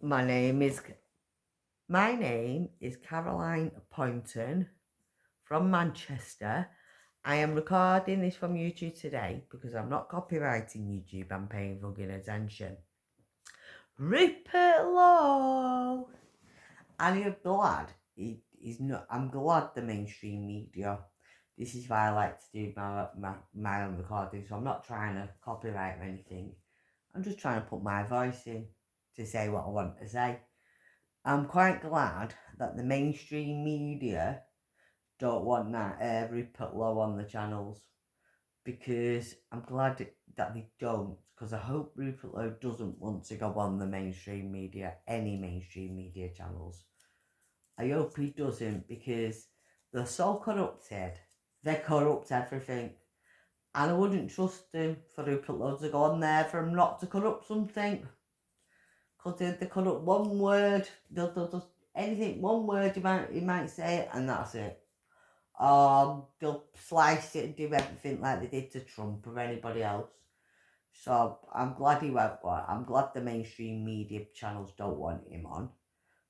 My name is Caroline Poynton from Manchester. I am recording this from YouTube today because I'm not copyrighting YouTube. I'm paying fucking attention. Rupert Lowe. And I'm glad he's not. I'm glad the mainstream media. This is why I like to do my own recording. So I'm not trying to copyright or anything. I'm just trying to put my voice in to say what I want to say. I'm quite glad that the mainstream media don't want that Rupert Lowe on the channels, because I'm glad that they don't, because I hope Rupert Lowe doesn't want to go on the mainstream media, any mainstream media channels. I hope he doesn't, because they're so corrupted. They corrupt everything. And I wouldn't trust him for Rupert Lowe to go on there for him not to corrupt something. Because they corrupt one word, they'll just anything, one word he might say, and that's it. They'll slice it and do everything like they did to Trump or anybody else. So I'm glad he won't go on. I'm glad the mainstream media channels don't want him on,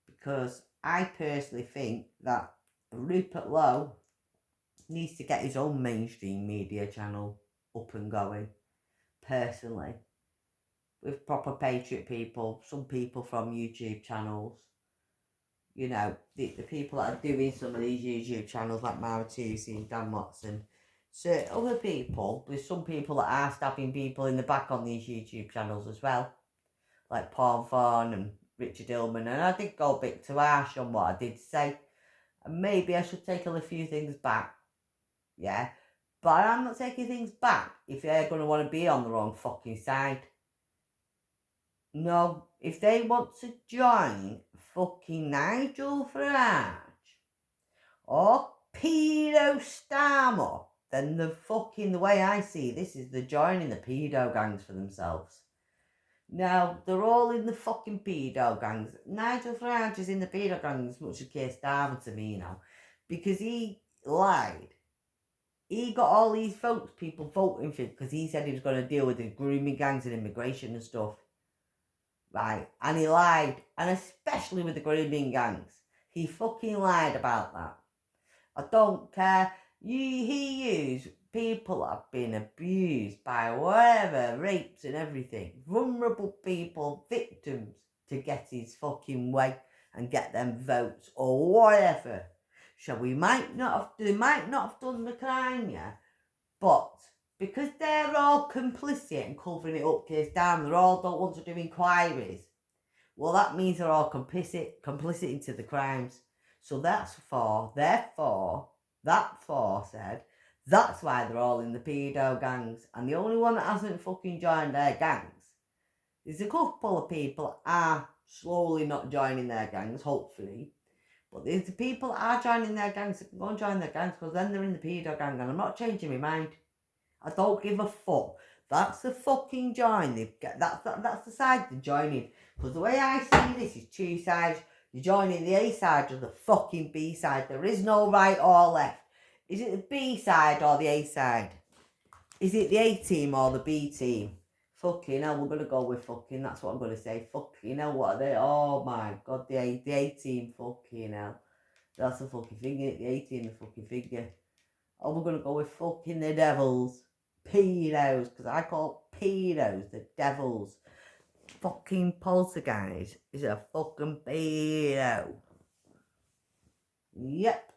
because I personally think that Rupert Lowe needs to get his own mainstream media channel up and going, personally, with proper patriot people, some people from YouTube channels, you know, the people that are doing some of these YouTube channels like Maratusi and Dan Watson. So other people, there's some people that are stabbing people in the back on these YouTube channels as well, like Paul Vaughan and Richard Hillman, and I did go a bit too harsh on what I did say, and maybe I should take a few things back, yeah, but I'm not taking things back if they're going to want to be on the wrong fucking side. No, if they want to join fucking Nigel Farage or Pedo Starmer, then the way I see this is they're joining the pedo gangs for themselves. Now, they're all in the fucking pedo gangs. Nigel Farage is in the pedo gangs as much as Keir Starmer to me now, because he lied. He got all these people voting for him because he said he was going to deal with the grooming gangs and immigration and stuff. Right, and he lied, and especially with the grooming gangs. He fucking lied about that. I don't care. He used people that have been abused by whatever, rapes and everything, vulnerable people, victims, to get his fucking way and get them votes or whatever. So they might not have done the crime, yeah, but because they're all complicit and covering it up case down, they all don't want to do inquiries. Well, that means they're all complicit into the crimes. So that's said, that's why they're all in the pedo gangs. And the only one that hasn't fucking joined their gangs, there's a couple of people are slowly not joining their gangs, hopefully. But there's the people that are joining their gangs that can go and join their gangs, because then they're in the pedo gang, and I'm not changing my mind. I don't give a fuck. That's the fucking join. That's the side they're joining. Because the way I see this is two sides. You're joining the A side or the fucking B side. There is no right or left. Is it the B side or the A side? Is it the A team or the B team? Fucking hell, we're going to go with fucking, that's what I'm going to say. Fucking hell, what are they? Oh my God, the A team, fucking hell. That's the fucking thing, isn't it? The A team, the fucking figure. Oh, we're going to go with fucking the Devils. Pedos, because I call pedos the Devils. Fucking poltergeist is a fucking pedo. Yep.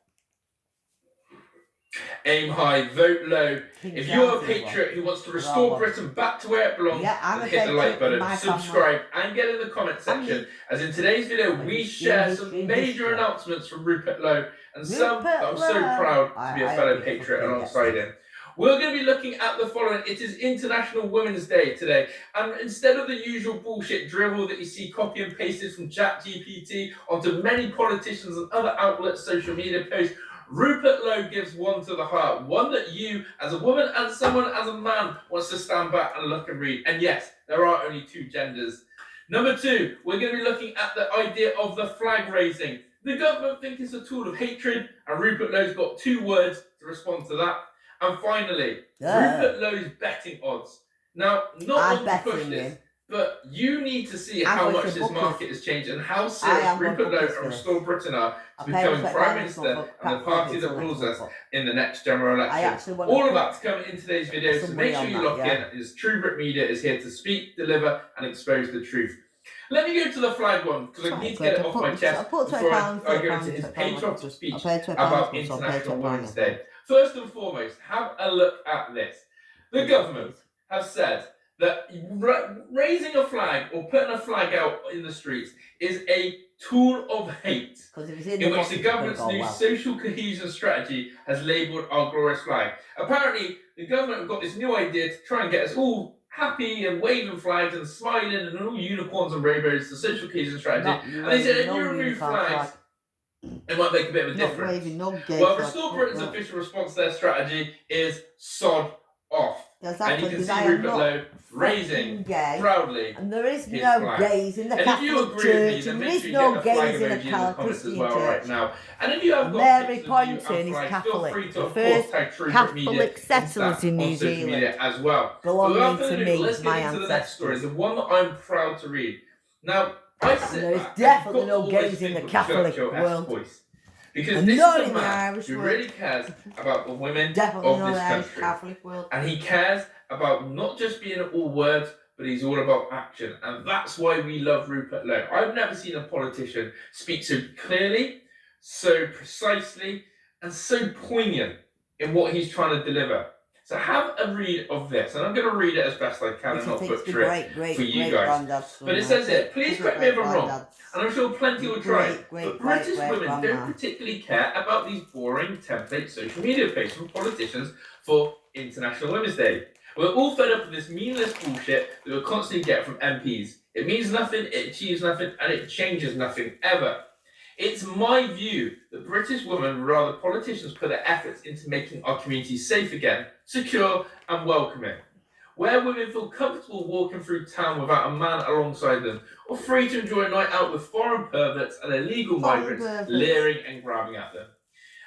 Aim high, vote low. If you're a patriot who wants to restore Britain back to where it belongs, then hit the like button, subscribe, and get in the comment section. As in today's video, we share some major announcements from Rupert Lowe, and some that I'm so proud to be a fellow patriot alongside him. We're going to be looking at the following. It is International Women's Day today, and instead of the usual bullshit drivel that you see copy and pasted from ChatGPT onto many politicians and other outlets' social media posts, Rupert Lowe gives one to the heart, one that you, as a woman and someone as a man, wants to stand back and look and read. And yes, there are only two genders. Number two, we're going to be looking at the idea of the flag raising. The government think it's a tool of hatred, and Rupert Lowe's got 2 words to respond to that. And finally, Rupert Lowe's betting odds. Now, not one to push this, But you need to see how much this market has changed and how serious Rupert Lowe and Restore Britain are to becoming Prime Minister and the party that rules us in the next general election. All of that to come in today's video, so make sure you lock in, as True Brit Media is here to speak, deliver and expose the truth. Let me go to the flag one, because I need to get it off my chest before I go into his patriotic speech about International Women's Day. First and foremost, have a look at this. The government have said that raising a flag or putting a flag out in the streets is a tool of hate, in which the government's new social cohesion strategy has labelled our glorious flag. Apparently, the government have got this new idea to try and get us all happy and waving flags and smiling and all unicorns and rainbows, the social cohesion strategy. And they said if you remove flags, it might make a bit of a difference. Well, Restore Britain's official response to their strategy is sod off. And you can see Rupert Lowe raising proudly and there is no gays in the Catholic Church, and there is no gays in the Christian Church. Right now. And if you have Mary Poynton is Catholic, the first Catholic settlers in New Zealand as well. belonging to me, let's my get into the next story, ancestors. the one that I'm proud to read. Now, There is definitely no gays in the Catholic world. Because this is a man who really cares about the women of this country. Catholic world. And he cares about not just being all words, but he's all about action. And that's why we love Rupert Lowe. I've never seen a politician speak so clearly, so precisely, and so poignant in what he's trying to deliver. So have a read of this, and I'm going to read it as best I can and not butcher it for you guys. But it says here, please correct me if I'm wrong, and I'm sure plenty will try, but British women don't particularly care about these boring template social media posts from politicians for International Women's Day. We're all fed up with this meaningless bullshit that we constantly get from MPs. It means nothing, it achieves nothing, and it changes nothing ever. It's my view that British women would rather politicians put their efforts into making our communities safe again, secure and welcoming, where women feel comfortable walking through town without a man alongside them, or free to enjoy a night out with foreign perverts and illegal migrants leering and grabbing at them.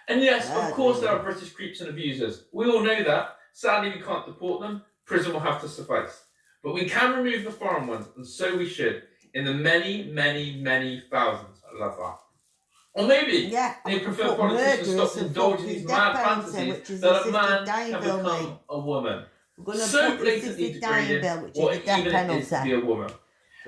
And yes, of course there are British creeps and abusers. We all know that. Sadly, we can't deport them. Prison will have to suffice. But we can remove the foreign ones, and so we should, in the many, many, many thousands. I love that. Or maybe they prefer politicians to stop indulging these mad fantasies that a man can become a woman. So blatantly degrading what it even is to be a woman.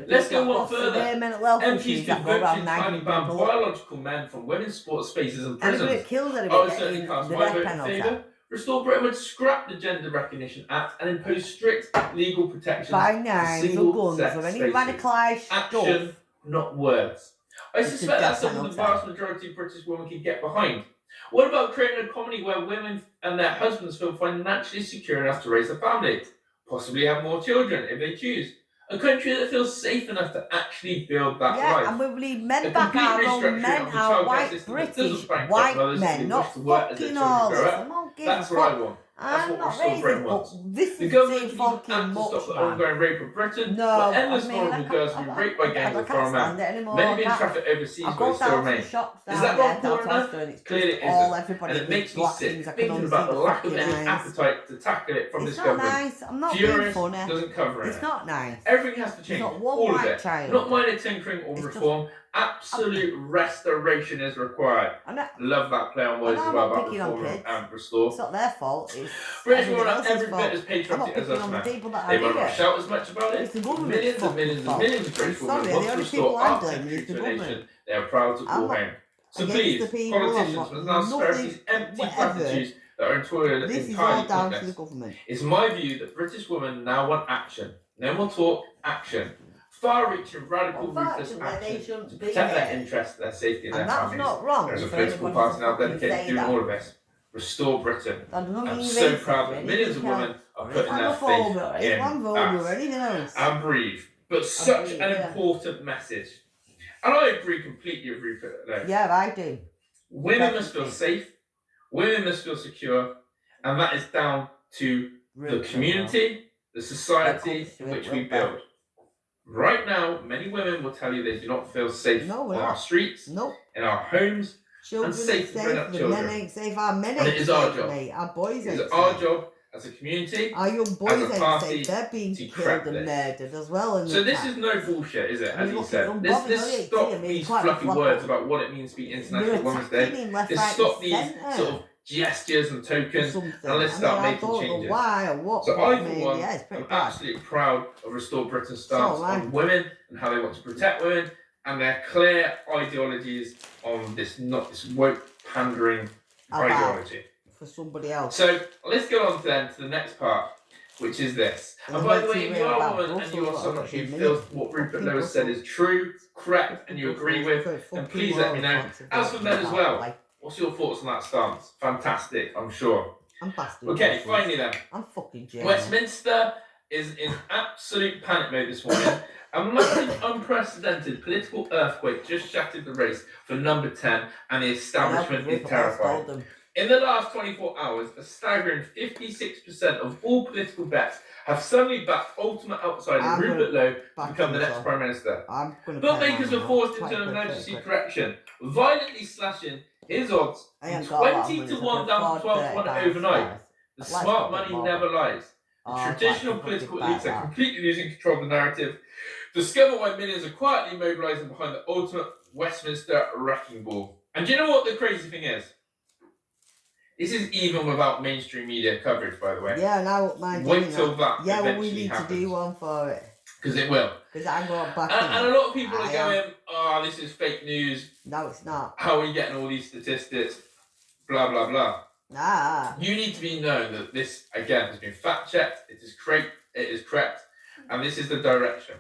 Let's go one further. MPs could virtually ban biological men from women's sports spaces and prisons. I would certainly cast my vote in favour. Restore Britain would scrap the Gender Recognition Act and impose strict legal protections for single-sex spaces. Action, not words. I suspect that's something the vast majority of British women can get behind. What about creating a community where women and their husbands feel financially secure enough to raise a family, possibly have more children if they choose? A country that feels safe enough to actually build that life. And we need men back, our own men, our white British white men, not fucking all this. That's what I want. That's what Restore Britain wants. The government should have to stop the ongoing rape of Britain, where endless vulnerable girls have been raped by gangs of foreign men. Many being trafficked overseas, but they still remain. Is that not poor enough? Clearly it isn't. And it makes me sick thinking about the lack of any appetite to tackle it from this government. I'm not Furious being funny. doesn't cover it. It's not nice. Everything has to change. All of it. Not minor tinkering or reform. Absolute restoration is required. Love that play on words as well about reform and restore. It's not their fault. British women are every bit as patriotic as us men. They might not shout as much about it. Millions and millions and millions of British women want to restore our country to a nation they are proud to call home. So please, politicians must now spare these empty platitudes that are entirely pointless. It's my view that British women now want action. No more talk, action. Far-reaching, radical, ruthless action to protect their interests, their safety and their families. Not wrong. There's a political party now dedicated to doing all of this. Restore Britain. I'm so proud that millions of women are putting their faith in us and breathe. But such an important message. And I agree completely with Rupert Lowe. Yeah, I do. Women must feel safe. Women must feel secure. And that is down to the community, the society in which we build. Right now, many women will tell you they do not feel safe on our streets, in our homes, and safe to bring up children. Men ain't safe. Our men ain't and it is our job. Our boys ain't safe. It is our job as a community, our young boys, as a party, they're being killed and murdered as well. So this is no bullshit, is it? As you said, this stop these fluffy words about what it means to be International Women's Day. This stop these sort of gestures and tokens, and let's start making changes. So I, for one, am absolutely proud of Restore Britain's stance on women and how they want to protect women, and their clear ideologies on this woke pandering ideology. For somebody else. So let's go on then to the next part, which is this. And by the way, if you are a woman and you are someone who feels what Rupert Lowe said is true, correct, and you agree with, then please let me know. As for men as well, what's your thoughts on that stance? Fantastic, I'm sure. Okay, finally then. I'm fucking German. Westminster is in absolute panic mode this morning. A massive, unprecedented political earthquake just shattered the race for number 10, and the establishment is terrified. In the last 24 hours, a staggering 56% of all political bets have suddenly backed ultimate outsider Rupert Lowe to become the next Prime Minister. Bookmakers were forced into an emergency correction, violently slashing his odds from 20 to 1 down to 12 to 1 overnight. The smart money never lies. The traditional political elites are completely losing control of the narrative. Discover why millions are quietly mobilising behind the ultimate Westminster wrecking ball. And do you know what the crazy thing is? This is even without mainstream media coverage, by the way. Yeah, and I won't mind Wait till that yeah, we need to do one for it. Because it will. Because I'm going back and a lot of people are going, oh, this is fake news. No, it's not. How are you getting all these statistics? Blah, blah, blah. Nah. You need to be known that this, again, has been fact-checked, it is correct, and this is the direction.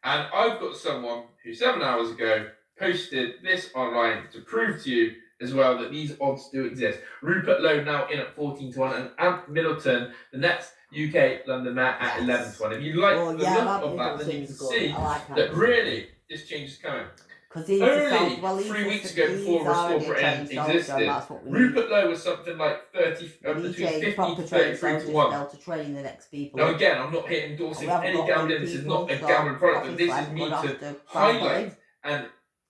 And I've got someone who 7 hours ago posted this online to prove to you as well that these odds do exist. Rupert Lowe now in at 14 to 1, and Ant Middleton, the next UK London Mayor, at 11 to 1. If you like the look of that, then you can see that really this change is coming. Only 3 weeks ago, before Restore Britain existed, Rupert Lowe was something like between 50 to 33 to 1. Now again, I'm not here endorsing any gambling. This is not a gambling product, but this is me to highlight and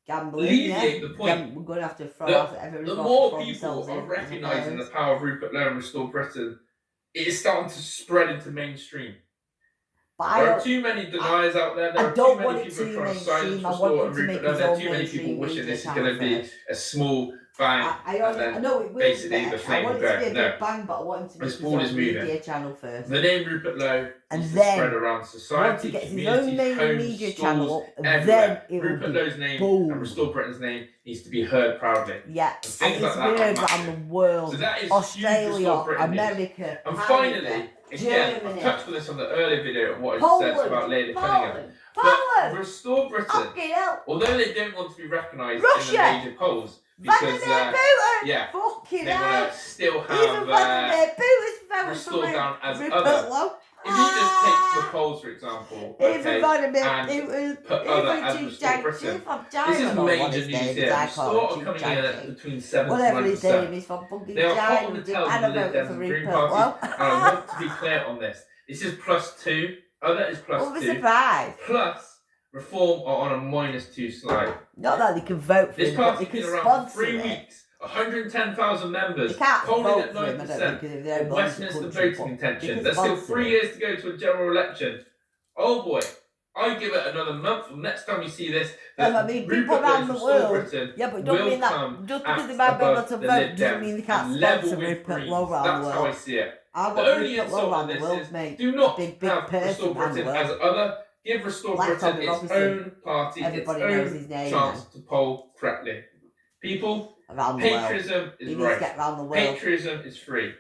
alleviate the point. We're going to have to throw the more people are recognising the power of Rupert Lowe and Restore Britain, it is starting to spread into mainstream. There are too many deniers out there. There are too many people trying to silence Restore and Rupert Lowe. There are too many people wishing this is going to be a small bang. And then basically the flame will go. No. This ball is moving. The name Rupert Lowe needs to spread around society, communities, homes, schools, everywhere. Rupert Lowe's name and Restore Britain's name needs to be heard proudly. Yeah, and it's heard around the world. So that is Australia, America, and finally, again, I've touched on this on the earlier video of what I said about Lady Cunningham. But Restore Britain, although they don't want to be recognised in the major polls, because they want to still have Restore down as other. If you just take the polls, for example, and put other as Restore Britain, this is major news here. Restore are coming in at between 7 to 9%. They are hot on the tail of the Lib Dems and Green Party, and I want to be clear on this. This is +2, other is +2, plus Reform are on a -2 slide. Not that they can vote for this party's been around for 3 weeks. 110,000 members, polling at 9%, in Westminster voting intention. There's still 3 years to go to a general election. Oh boy, I give it another month. Next time you see this, people around the world. Yeah, but don't mean that just because they might be able to vote doesn't mean they can't sponsor Rupert Lowe around the world. That's how I see it. The only insult on this is do not have Restore Britain as other. Give Restore Britain its own party, its own chance to poll correctly. People, patriotism is right. Patriotism is free.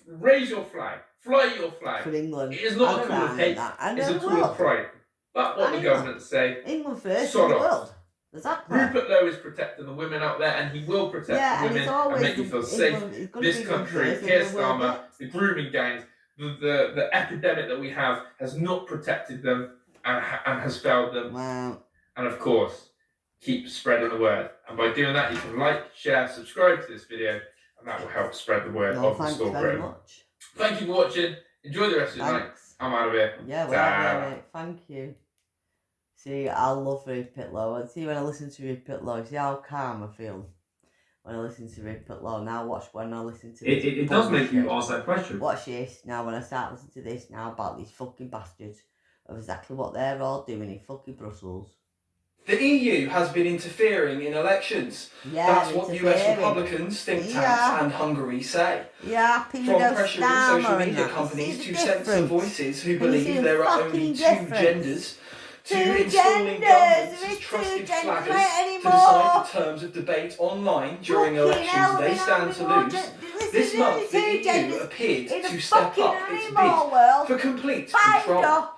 Raise your flag. Fly your flag. For England. It is not a tool of hate. It's a tool of pride. But what the government say, England first in the world. Rupert Lowe is protecting the women out there, and he will protect the women and make you feel safe. This country, Keir Starmer, the grooming gangs, the epidemic that we have has not protected them and has failed them. Wow. And of course, keep spreading the word. And by doing that, you can like, share, subscribe to this video, and that will help spread the word of Restore Britain. Thank you for watching. Enjoy the rest of your night. I'm out of here. Yeah, well, thank you. See, I love Rupert Lowe. See, when I listen to Rupert Lowe, see how calm I feel. when I listen to Rupert Lowe. Now watch when I listen to this. It does make you ask that question. Watch this now when I start listening to this now about these fucking bastards of exactly what they're all doing in fucking Brussels. The EU has been interfering in elections. That's what US Republicans, think tanks and Hungary say. From pressuring social media companies to censor voices who believe there are only two genders, to installing governments as trusted flaggers to decide the terms of debate online during elections they stand to lose. This month the EU appeared to step up its bid for complete control.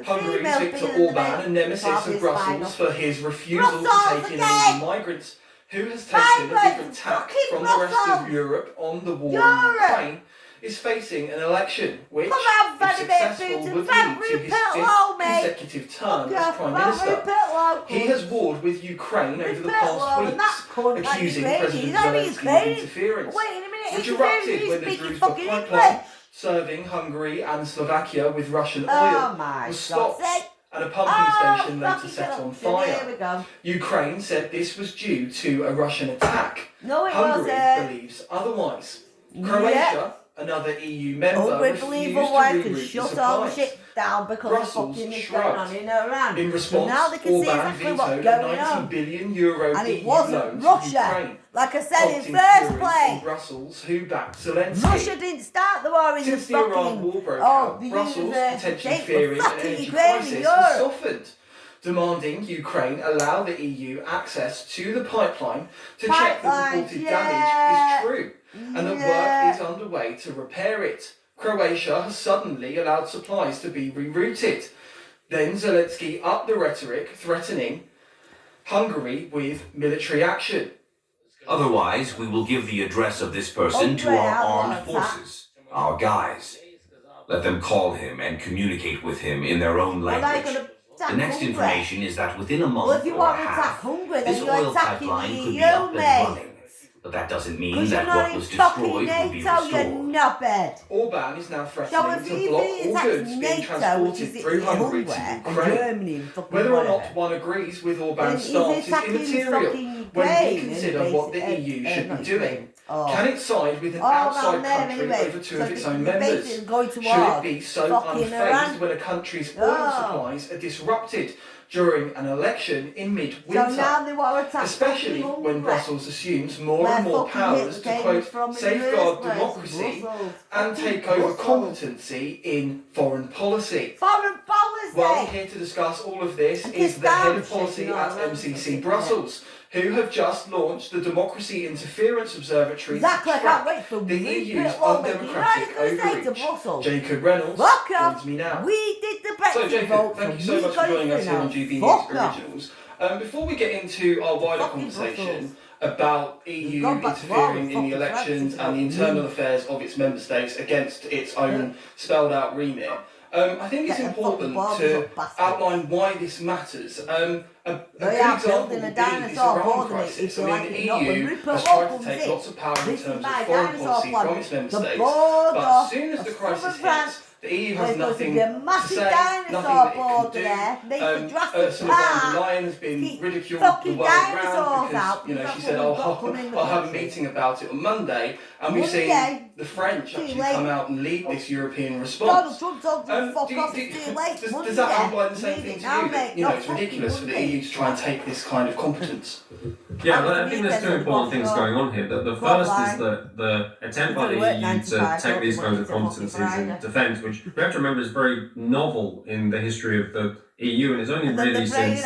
Hungary's Viktor Orban, a nemesis of Brussels for his refusal to take in illegal migrants, who has taken a different tack from the rest of Europe on the war in Ukraine, is facing an election which, if successful, would lead to his fifth consecutive term as Prime Minister. He has warred with Ukraine over the past weeks, accusing President Zelensky of interference, which erupted when the Druzhba pipeline, serving Hungary and Slovakia with Russian oil, was stopped and a pumping station later set on fire. Ukraine said this was due to a Russian attack. Hungary believes otherwise. Croatia, another EU member, refused to reroute the supplies. Brussels shrugged. In response, Orban vetoed a €90 billion EU loan to Ukraine. Like I said in first place, Brussels, who backed Zelensky. Russia didn't start the war in Since the the Iran war broke out, Brussels' potentially fearing an energy crisis has softened, demanding Ukraine allow the EU access to the pipeline to check that reported damage is true and that work is underway to repair it. Croatia has suddenly allowed supplies to be rerouted. Then Zelensky upped the rhetoric, threatening Hungary with military action. Otherwise, we will give the address of this person to our armed forces, our guys. Let them call him and communicate with him in their own language. The next information is that within a month or a half, this oil pipeline could be up and running. But that doesn't mean that what was destroyed will be restored. Orban is now threatening to block all goods being transported through Hungary to Ukraine. Whether or not one agrees with Orban's stance is immaterial when we consider what the EU should be doing. Can it side with an outside country over two of its own members? Should it be so unfazed when a country's oil supplies are disrupted during an election in mid-winter, especially when Brussels assumes more and more powers to, quote, safeguard democracy and take over competency in foreign policy. Well, here to discuss all of this is the head of policy at MCC Brussels, who have just launched the Democracy Interference Observatory to track the EU's undemocratic overreach. Jacob Reynolds joins me now. So Jacob, thank you so much for joining us here on GB News Originals. Before we get into our wider conversation about EU interfering in the elections and the internal affairs of its member states against its own spelled out remit, I think it's important to outline why this matters. A good example would be this Iran crisis. I mean, the EU has tried to take lots of power in terms of foreign policy from its member states, but as soon as the crisis hits, the EU has nothing to say, nothing that it can do. Ursula von der Leyen has been ridiculed the world around because, you know, she said, I'll have a meeting about it on Monday, and we've seen the French actually come out and lead this European response. Does that outline the same thing to you? That, you know, it's ridiculous for the EU to try and take this kind of competence. Yeah, well, I think there's two important things going on here. The first is that the attempt by the EU to take these kinds of competencies in defence, which we have to remember is very novel in the history of the EU, and it's only really since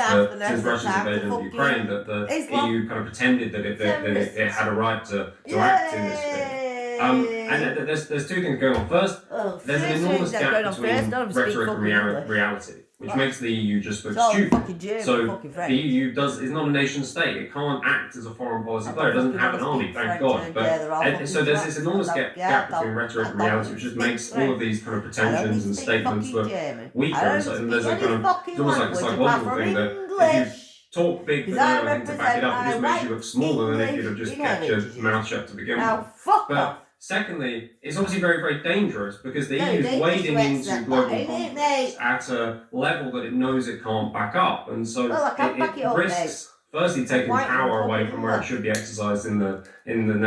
Russia's invasion of Ukraine that the EU kind of pretended that it had a right to act in this thing. And there's two things going on. First, there's an enormous gap between rhetoric and reality, which makes the EU just look stupid. So the EU is not a nation state. It can't act as a foreign policy player. It doesn't have an army, thank God. But so there's this enormous gap between rhetoric and reality, which just makes all of these kind of pretensions and statements look weaker. And there's a kind of, it's almost like a psychological thing that if you talk big but don't know anything to back it up, it just makes you look smaller than if you'd have just kept your mouth shut to begin with. But secondly, it's obviously very, very dangerous because the EU is wading into global politics at a level that it knows it can't back up, and so it risks firstly taking power away from where it should be exercised in the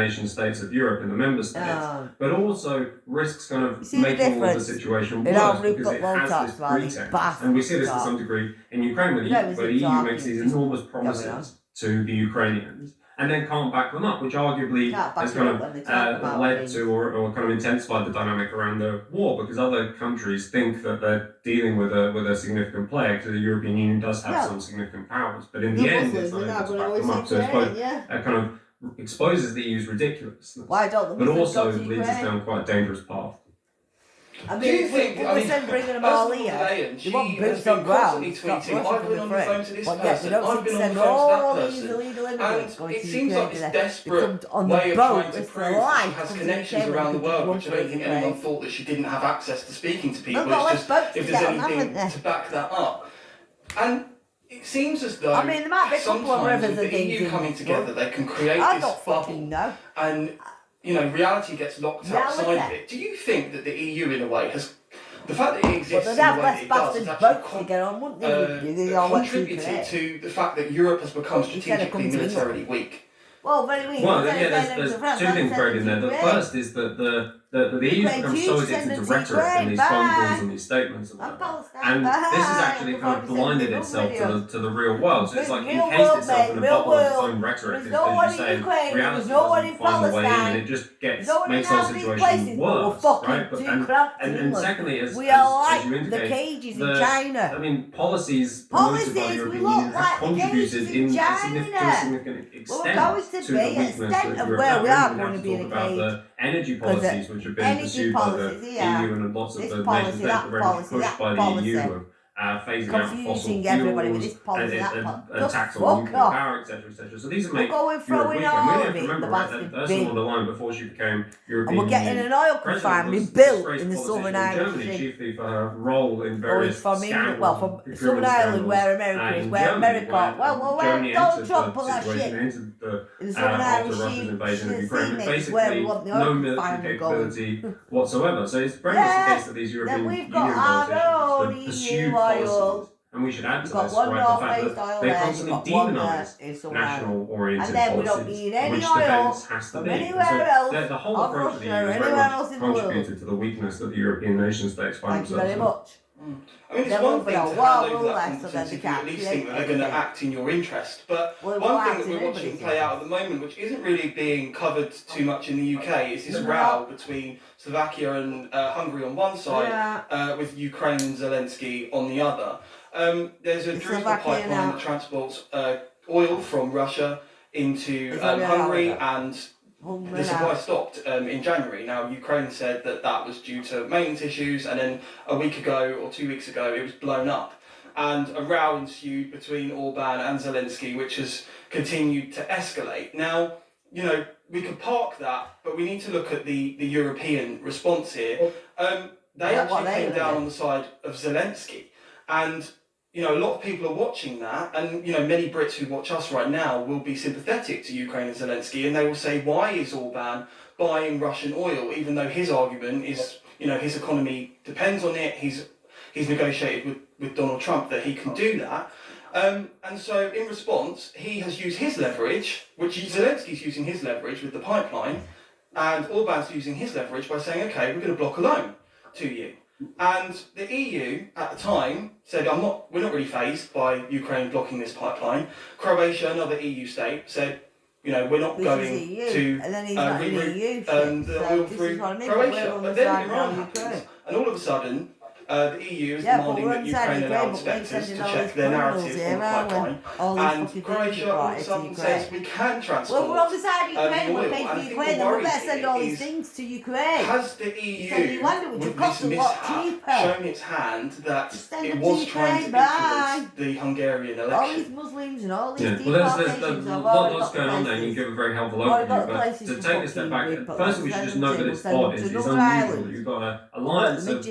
nation states of Europe, in the member states, but also risks kind of making all the situation worse because it has this pretext. And we see this to some degree in Ukraine, where the EU makes these enormous promises to the Ukrainians and then can't back them up, which arguably has kind of led to or kind of intensified the dynamic around the war, because other countries think that they're dealing with a significant player, because the European Union does have some significant powers, but in the end it's not able to back them up. So it's both kind of exposes the EU's ridiculousness, but also leads us down quite a dangerous path. I mean, we said bringing them all here. You want boots on ground. Stop rushing from the frame. But yes, we don't need to send all these illegal immigrants going to Ukraine to desperate on the boat with their life. She has connections around the world, which I don't think anyone thought that she didn't have access to speaking to people. It's just if there's anything to back that up. And it seems as though there might be a couple of rivers the EU coming together, they can create this bubble. And reality gets locked outside of it. Do you think that the EU, in a way, has the fact that it exists in the way that it does, has actually contributed to the fact that Europe has become strategically militarily weak? Well, very weak. Well, there's two things buried in there. The first is that the EU becomes so addicted to rhetoric and these phone calls and these statements and whatever. And this has actually kind of blinded itself to the real world. So it's like encased itself in a bubble of its own rhetoric, as you say. Reality doesn't find a way in, and it just makes our situation worse, right? And secondly, as you indicate, I mean, policies promoted by the European Union have contributed in a significant extent to the weakness that Europe has. We have to talk about the energy policies which have been pursued by the EU and lots of the nations that have already pushed by the EU of phasing out fossil fuels, and tax on nuclear power, etc., etc. So these have made Europe weaker. And we have to remember, right, that Ursula von der Leyen, before she became European Union president, an oil confinery built in the Southern Island, chiefly for her role in various scandals. From Southern Ireland, where America is, where America, where Donald Trump put that shit in the Southern Irish invasion of Ukraine, basically no military capability whatsoever. So it's very much the case that these European Union politicians have pursued policies, and we should add to this, right, the fact that they constantly demonise national-oriented policies, which defence has to be. So the whole approach of the EU has very much contributed to the weakness that the European nation-states find themselves in. I mean, it's one thing to hand over that competence if you at least think that they're going to act in your interest. But one thing that we're watching play out at the moment, which isn't really being covered too much in the UK, is this row between Slovakia and Hungary on one side, with Ukraine and Zelensky on the other. There's a Druzhba pipeline that transports oil from Russia into Hungary, and the supply stopped in January. Now, Ukraine said that was due to maintenance issues, and then a week ago or 2 weeks ago it was blown up. And a row ensued between Orban and Zelensky, which has continued to escalate. Now, we could park that, but we need to look at the European response here. They actually came down on the side of Zelensky. And a lot of people are watching that, and many Brits who watch us right now will be sympathetic to Ukraine and Zelensky, and they will say, why is Orban buying Russian oil, even though his argument is, his economy depends on it, he's negotiated with Donald Trump that he can do that. And so in response, he has used his leverage, which Zelensky's using his leverage with the pipeline, and Orban's using his leverage by saying, okay, we're going to block a loan to you. And the EU at the time said, we're not really fazed by Ukraine blocking this pipeline. Croatia, another EU state, said, we're not going to reroute the oil through Croatia. But then Iran happens, and all of a sudden, the EU is demanding that Ukraine allow inspectors to check their narrative on the pipeline, and Croatia all of a sudden says we can transport we're on the side of Ukraine, oil. we're paying for Ukraine, then we better send all these things to Ukraine. Has the EU, with this mishap, shown its hand that it was trying to influence the Hungarian election? All these Muslims and all these there's lots going on there, and you give a very helpful overview, but to take a step back, first we should just note that it's odd, it's unusual. You've got an alliance of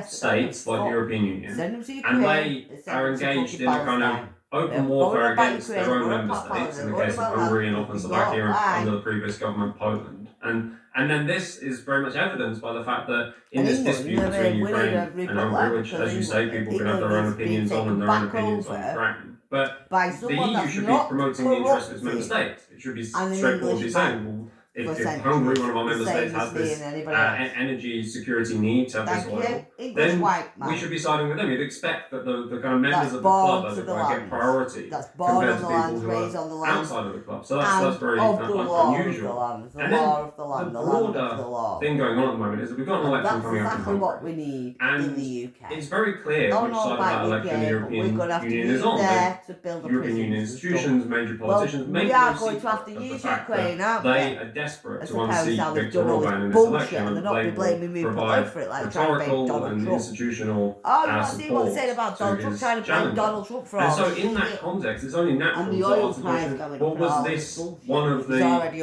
states like the European Union, and they are engaged in a kind of open warfare against their own member states, in the case of Hungary and often Slovakia under the previous government, Poland. And then this is very much evidenced by the fact that in this dispute between Ukraine and Hungary, which, as you say, people can have their own opinions on and their own opinions on Ukraine, But by the someone EU that's should be not promoting the interests of its member corrupted. states. It should be And an straightforwardly English saying, well, if Hungary, one of our member states, has this energy security need to have this oil, then we should be siding with them. You'd expect that the kind of members of the club, as it were, get priority compared to people who are outside of the club. So that's very unusual. And then the broader thing going on at the moment is that we've got an election coming up in Hungary. What we need in the UK. It's very clear which side of that election the European Union is on. European Union institutions, major politicians, make no secret of the fact that they are desperate to unseat Viktor Orban in this election, and they will provide rhetorical and institutional support to his challenger. And so in that context, it's only natural to ask the question, well, was this one of the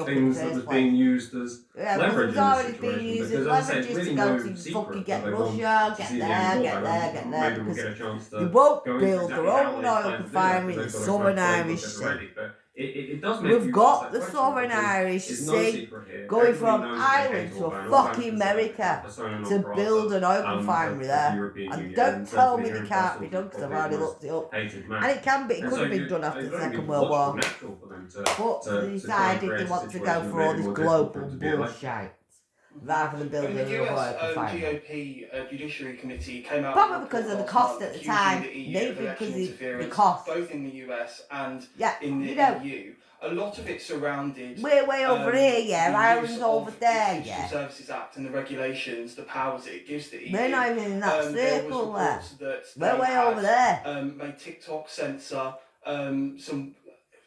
things that was being used as leverage in this situation? Because as I say, it's really no secret that they want to see the end of war. Maybe we'll get a chance to go into exactly how they plan to do that, because they've got a Southern playbook Irish at the ready. But it does make We've you got ask the that Southern question, Irish it's no sea secret here. going Everybody from knows that Ireland hate to Orban. fucking Orban is America persona non to grata, build an open of refinery the there. European And Union. don't tell me Here they in can't be Brussels, done, because I've probably already the looked it up. hated man. And it can be, it And could so have been done after the it'd only be Second World logical, War. natural for them But they decided they want to go for all this global bullshit rather than building the an open US refinery. GOP Judiciary Committee came out Probably because of the cost at the time, maybe because of the cost. both in the US and Yeah, in the you know, EU. A lot of it surrounded. we're way over here, yeah. the Ireland's use over of there, the Digital yeah. Services Act and the regulations, the powers that it gives the EU. We're not even in that There was circle there. reports that We're way over there. made TikTok censor some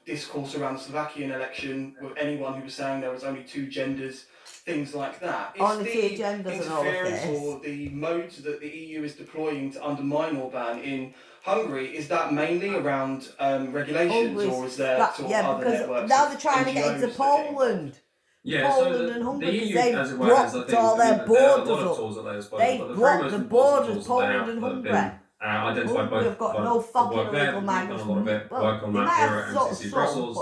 discourse around the Slovakian election with anyone who was saying there was only two genders, things like that. Only two genders and all of interference this. or the modes that the EU is deploying to undermine Orban in Hungary, is that mainly around regulations, or is there sort of other networks? Now they're trying to get into Poland. Yeah, Poland so and Hungary, the because EU, they've as it were, has, I blocked think, all their borders up. They but blocked the borders, Poland Poland and Hungary. Identified both. We've got no fucking work there. illegal We've done a lot of it, work on that here at MCC Brussels.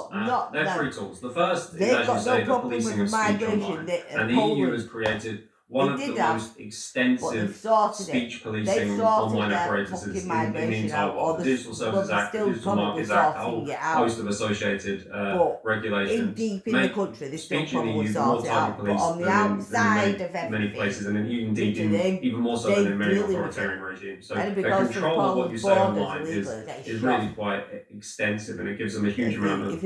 They're three tools. The first is, as you say, the policing of speech online. And the EU has created one of the most extensive speech policing online apparatuses in the entire world. The Digital Services Act, the Digital Markets Act, a whole host of associated regulations. Deep in the country, they still speech in the probably EU sort more it tightly out. But policed on the than outside in of everything, many places, and indeed even more so than in many authoritarian regimes. So the control of what you say online is really quite extensive, and it gives them a huge amount of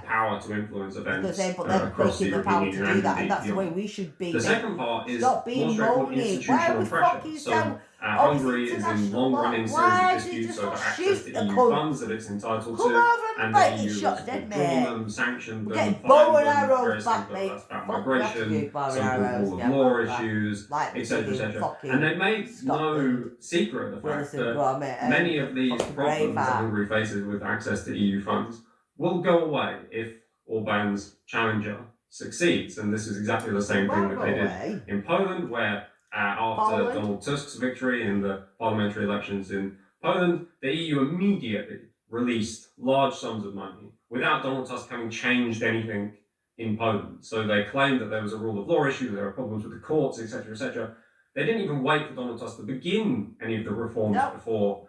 power to influence events across the European Union and indeed that's the way beyond. we should be. The second part is Stop more being straightforward moany. institutional pressure. So Hungary is in long-running series of disputes over access to EU funds that it's entitled to, and the EU has withdrawn them, sanctioned them, fined them, very simple. That's about migration, some rule of law issues, etc., etc. And they made no secret of the fact that many of these problems that Hungary faces with access to EU funds will go away if Orban's challenger succeeds. And this is exactly the same thing that they did in Poland, where after Donald Tusk's victory in the parliamentary elections in Poland, the EU immediately released large sums of money without Donald Tusk having changed anything in Poland. So they claimed that there was a rule of law issue, there were problems with the courts, etc., etc. They didn't even wait for Donald Tusk to begin any of the reforms before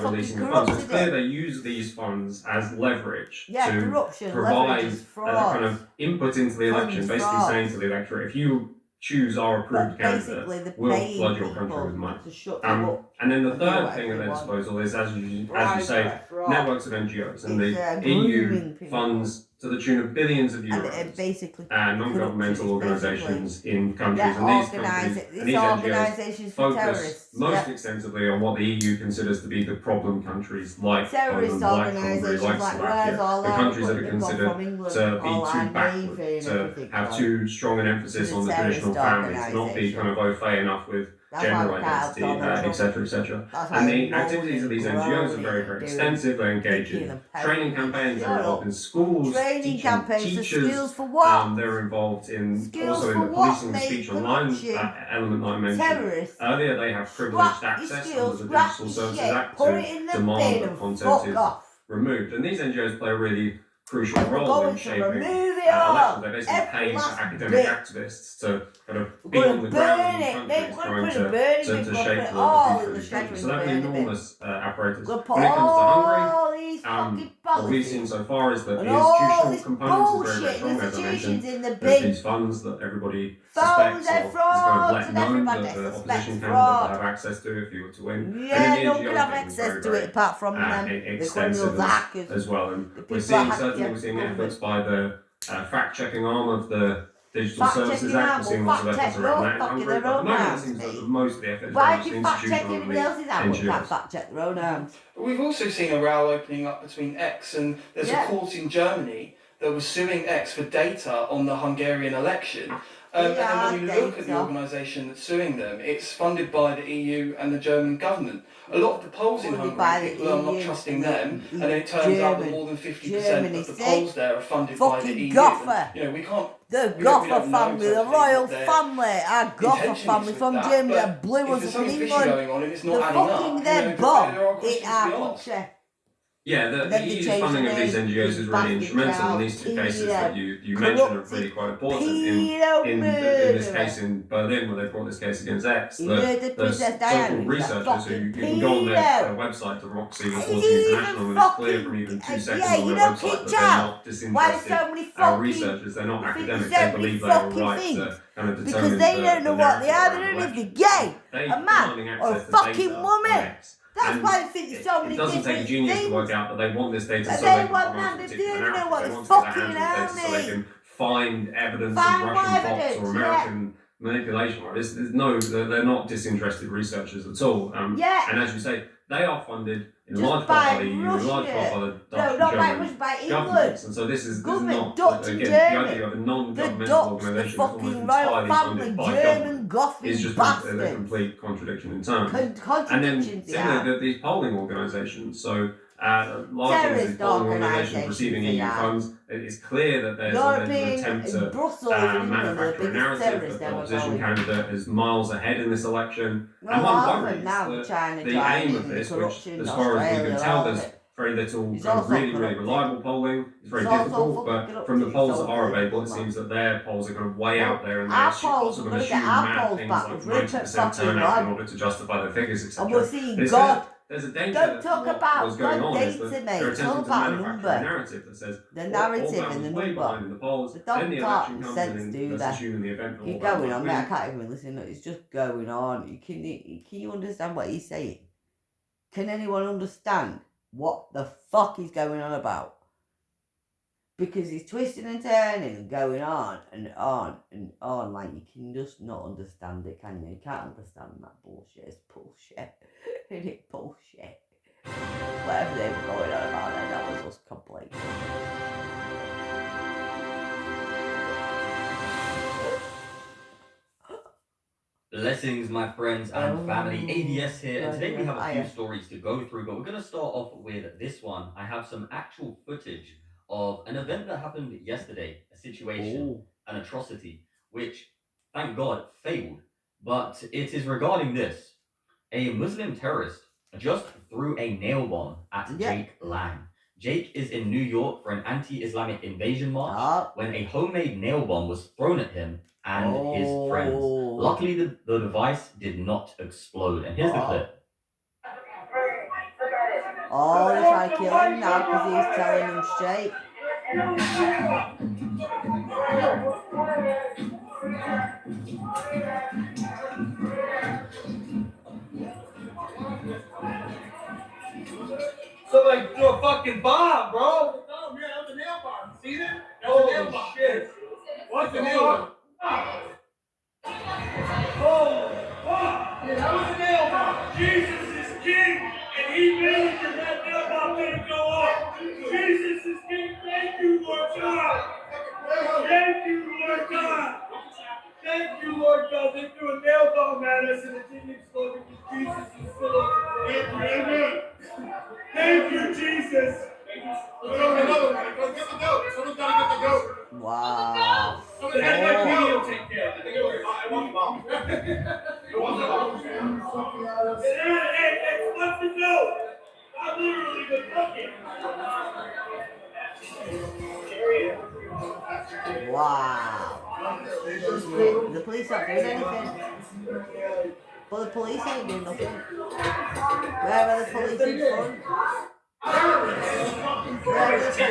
releasing the funds. It's clear they use these funds as leverage to provide kind of input into the election, basically saying to the electorate, if you choose our approved candidate, we'll flood your country with money. And then the third thing at their disposal is, as you say, networks of NGOs, and the EU funds to the tune of billions of euros non-governmental organisations in countries, and these countries and these NGOs focus most extensively on what the EU considers to be the problem countries, like Poland, like Hungary, like Slovakia, the countries that are considered to be too backward, to have too strong an emphasis on the traditional families, not be kind of au fait enough with gender identity, etc., etc. And the activities of these NGOs are very, very extensive. They engage in training campaigns, they're involved in schools, teaching teachers, they're involved in also in the policing of speech online, that element that I mentioned earlier. They have privileged access under the Digital Services Act to demand that content is removed. And these NGOs play a really crucial role in shaping elections. They basically pay academic activists to kind of be on the ground in countries trying to shape the future of these countries. So that's an enormous apparatus. When it comes to Hungary, what we've seen so far is that the institutional components is very, very strong, as I mentioned. There's these funds that everybody suspects or is kind of let known that the opposition candidate will have access to if he were to win. Yeah, no one can have access to it apart from them, the criminals hackers. As well, and we're seeing efforts by the fact-checking arm of the Digital Services Act. We're seeing lots of efforts around that in Hungary. But at the moment, it seems that most of the effort is very much institutional and NGOs. Fact-check their own arms. We've also seen a row opening up between X and there's a court in Germany that was suing X for data on the Hungarian election. And when you look at the organisation that's suing them, it's funded by the EU and the German government. A lot of the polls in Hungary, people are not trusting them, and then it turns out that more than 50% of the polls there are funded by the EU. You know, we can't... The Goffer family, the royal family, our Goffer family from Germany, the blue ones from England, the fucking their bomb in our country. Yeah, the EU's funding of these NGOs is really instrumental in these two cases that you mentioned are really quite important. In this case in Berlin, where they brought this case against X, the so-called researchers who you can go on their website, Democracy Reporting International, and it's clear from even 2 seconds on their website that they're not disinterested researchers, they're not academics, they believe they have a right to kind of determine because they don't know what they are, they don't know if they're gay, a man, or a fucking woman. That's why I think there's so many different things. It doesn't take a genius to work out that they want this data so they can provide a particular narrative. They want to get their hands on this data so they can find evidence of Russian bots or American manipulation. They're not disinterested researchers at all. And as you say, they are funded in large part by the EU, in large part by the Dutch and German governments. And so this is not, again, the idea of a non-governmental organisation that's almost entirely funded by government is just a complete contradiction in terms. And then similarly, these polling organisations, so large of these polling organisations receiving EU funds, it's clear that there's an attempt to manufacture a narrative that the opposition candidate is miles ahead in this election. And one worries that the aim of this, which as far as we can tell, there's very little kind of really reliable polling. It's very difficult, but from the polls that are available, it seems that their polls are kind of way out there, and they're also going to assume mad things like 90% turnout in order to justify their figures, etc. And we're seeing God. There's a danger Don't talk about what's going on is data, that mate. they're attempting to manufacture a narrative that says the narrative and the way number. behind in the polls, But then the don't election talk comes sense, in, do and let's that. assume in the event that You're going on, mate. I can't even listen. It's just going on. Can you understand what he's saying? Can anyone understand what the fuck he's going on about? Because he's twisting and turning and going on and on and on. Like, you can just not understand it, can you? You can't understand that bullshit. It's bullshit. Isn't it bullshit? Whatever they were going on about then, that was just complete. Blessings, my friends and family. ADS here, and today we have a few stories to go through, but we're going to start off with this one. I have some actual footage of an event that happened yesterday, a situation, an atrocity, which, thank God, failed. But it is regarding this. A Muslim terrorist just threw a nail bomb at Jake Lang. Jake is in New York for an anti-Islamic invasion march when a homemade nail bomb was thrown at him and his friends. Luckily, the device did not explode. And here's the clip. Oh, they're trying to kill him now because he's telling them straight. Somebody threw a fucking bomb, bro. No, man, that was a nail bomb. See that? That's a nail bomb. Shit. What's the nail bomb? Oh, fuck. Yeah, that was a nail bomb. Jesus is king, and he made that that nail bomb didn't go off. Jesus is king. Thank you, Lord God. Thank you, Lord God. Thank you, Lord God. They threw a nail bomb at us and it didn't explode because Jesus is still over there. Amen. Thank you, Jesus. Thank you. Let's go another one. Let's get the dope. Someone's got to Wow. The police aren't doing anything. But the police ain't doing nothing. Where are the police in front? Where are the police?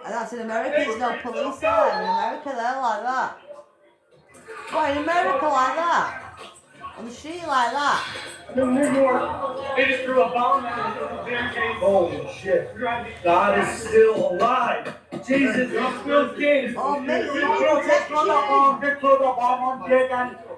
And that's in America, there's no police there. In America, they're like that. What, in America like that? On the street like that? In New York, they just threw a bomb at us. Holy shit. God is still alive. Jesus is still king. Oh, mate, you want protection?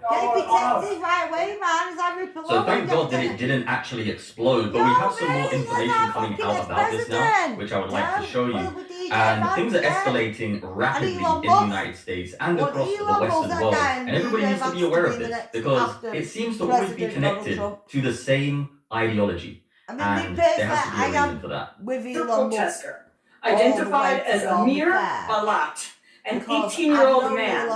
Get protected right away, man. Is that Rupert Lowe? So thank God that it didn't actually explode, but we have some more information coming out about this now, which I would like to show you. And things are escalating rapidly in the United States and across the Western world. And everybody needs to be aware of this because it seems to always be connected to the same ideology. And there has to be a reason for that. The protester, identified as Amir Balat, an 18-year-old man,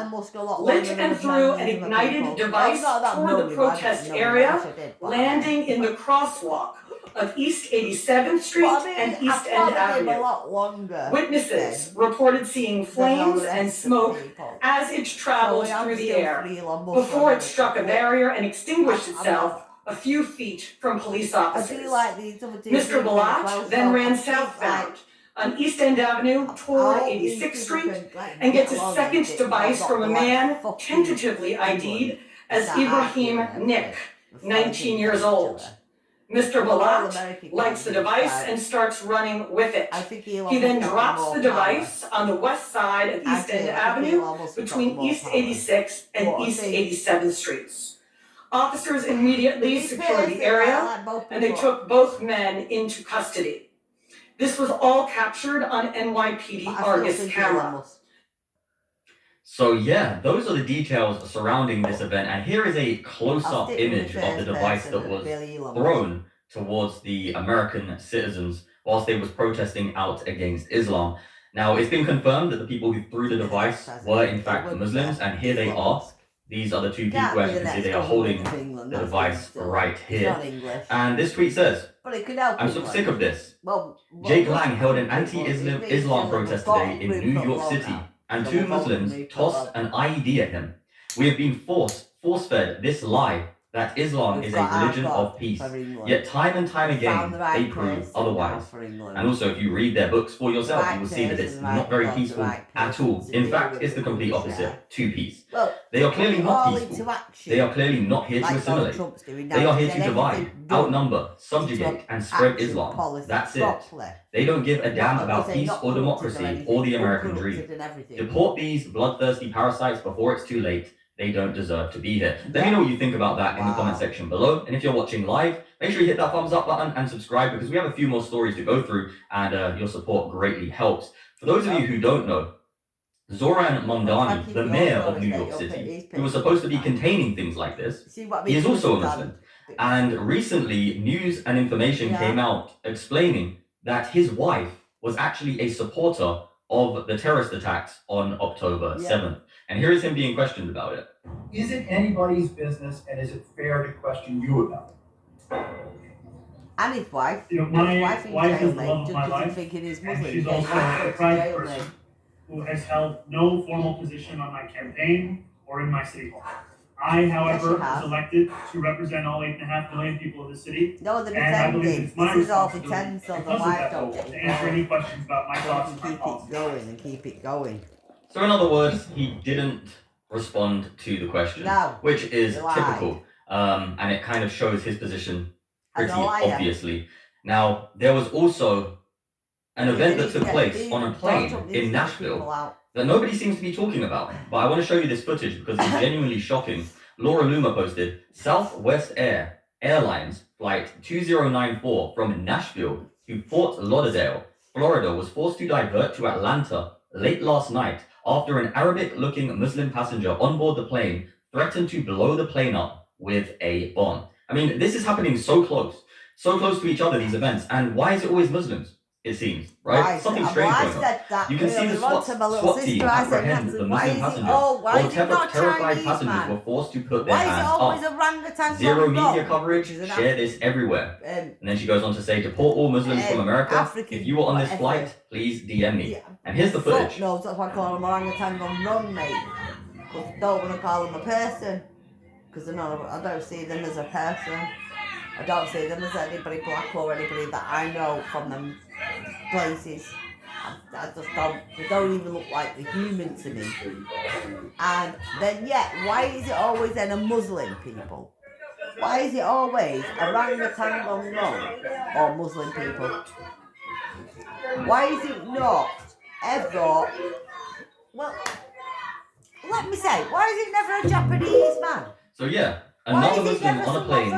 lit and threw an ignited device toward the protest area, landing in the crosswalk of East 87th Street and East End Avenue. Witnesses reported seeing flames and smoke as it traveled through the air before it struck a barrier and extinguished itself a few feet from police officers. Mr. Balat then ran southbound on East End Avenue toward 86th Street and gets a second device from a man tentatively ID'd as Ibrahim Nick, 19 years old. Mr. Balat lights the device and starts running with it. He then drops the device on the west side of East End Avenue between East 86th and East 87th Streets. Officers immediately secured the area and they took both men into custody. This was all captured on NYPD Argus camera. So yeah, those are the details surrounding this event, and here is a close-up image of the device that was thrown towards the American citizens whilst they was protesting out against Islam. Now, it's been confirmed that the people who threw the device were in fact Muslims, and here they are. These are the two people, as you can see, they are holding the device right here. And this tweet says, "I'm so sick of this. Jake Lang held an anti-Islam protest today in New York City, and two Muslims tossed an IED at him. We have been force-fed this lie that Islam is a religion of peace. Yet time and time again, they prove otherwise. And also, if you read their books for yourself, you will see that it's not very peaceful at all. In fact, it's the complete opposite to peace. They are clearly not peaceful. They are clearly not here to assimilate. They are here to divide, outnumber, subjugate, and spread Islam. That's it. They don't give a damn about peace or democracy or the American dream. Deport these bloodthirsty parasites before it's too late. They don't deserve to be here." Let me know what you think about that in the comment section below. And if you're watching live, make sure you hit that thumbs up button and subscribe, because we have a few more stories to go through, and your support greatly helps. For those of you who don't know, Zoran Mamdani, the mayor of New York City, who was supposed to be containing things like this, he is also a Muslim. And recently, news and information came out explaining that his wife was actually a supporter of the terrorist attacks on October 7th. And here is him being questioned about it. Is it anybody's business, and is it fair to question you about it? And his wife. My wife is the love of my life, and she's also a private person who has held no formal position on my campaign or in my city hall. I, however, was elected to represent all 8.5 million people of the city, and I believe it's my responsibility because of that vote to answer any questions about my thoughts and my policies. Keep it going. So in other words, he didn't respond to the question, which is typical, and it kind of shows his position pretty obviously. Now, there was also an event that took place on a plane in Nashville that nobody seems to be talking about, but I want to show you this footage because it's genuinely shocking. Laura Luma posted, Southwest Airlines Flight 2094 from Nashville to Fort Lauderdale, Florida was forced to divert to Atlanta late last night after an Arabic-looking Muslim passenger on board the plane threatened to blow the plane up with a bomb. I mean, this is happening so close to each other, these events. And why is it always Muslims? it seems, right? Something strange going on. You can see the SWAT team apprehend the Muslim passengers, while terrified passengers were forced to put their hands up. Zero media coverage, share this everywhere. And then she goes on to say, deport all Muslims from America. If you were on this flight, please DM me. And here's the footage. No, that's why I call them orangutan gone wrong, mate. Because I don't want to call them a person. Because I don't see them as a person. I don't see them as anybody black or anybody that I know from them places. I just don't, they don't even look like the human to me. And then why is it always then a Muslim people? Why is it always orangutan gone wrong or Muslim people? Why is it not ever, well, let me say, why is it never a Japanese man? So another Muslim on a plane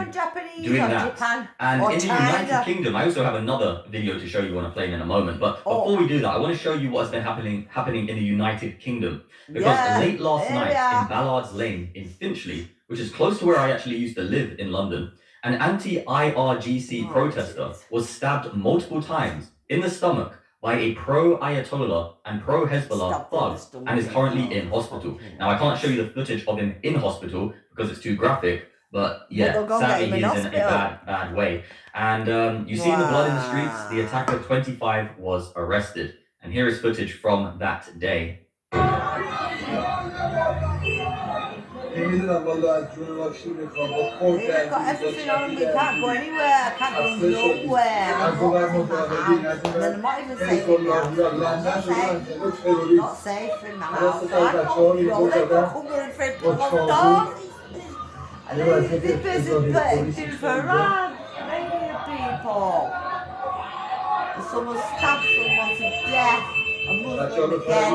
doing that. Japan and in the United Kingdom, I also have another video to show you on a plane in a moment. But before we do that, I want to show you what has been happening in the United Kingdom. Because late last night in Ballard's Lane in Finchley, which is close to where I actually used to live in London, an anti-IRGC protester was stabbed multiple times in the stomach by a pro-Ayatollah and pro-Hezbollah thug and is currently in hospital. Now, I can't show you the footage of him in hospital because it's too graphic, but sadly he is in a bad way. And you see the blood in the streets. The attacker, 25, was arrested. And here is footage from that day. I've got everything on me, can't go anywhere, I can't go nowhere. And then I'm not even safe in the house. Not safe in the house. I can't go, they go coming for people's doors. And this person's doing for a run. Many people. Someone stabbed someone to death. A Muslim again.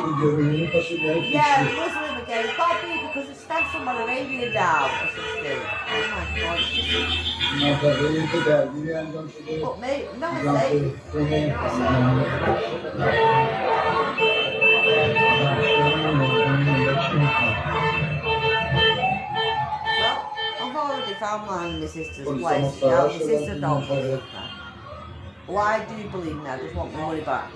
Yeah, a Muslim again. It's got to be because it stabbed someone Arabian down or something. Oh my god. But mate, no mistake. Well, I've already found mine in my sister's place. Now my sister don't believe that. Well, I do believe me, I just want my money back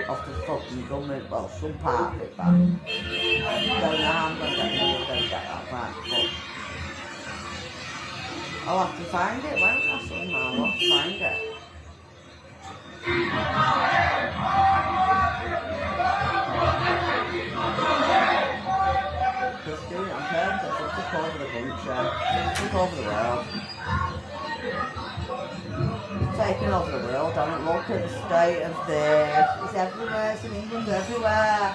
off the fucking government, well, some part of it back. Don't know how I'm going to get that back, but I'll have to find it, won't I, somehow? I'll have to find it. Just doing it on purpose, I took over the country, I took over the world. Taking over the world, don't look at the state of this. It's everywhere, it's in England, everywhere.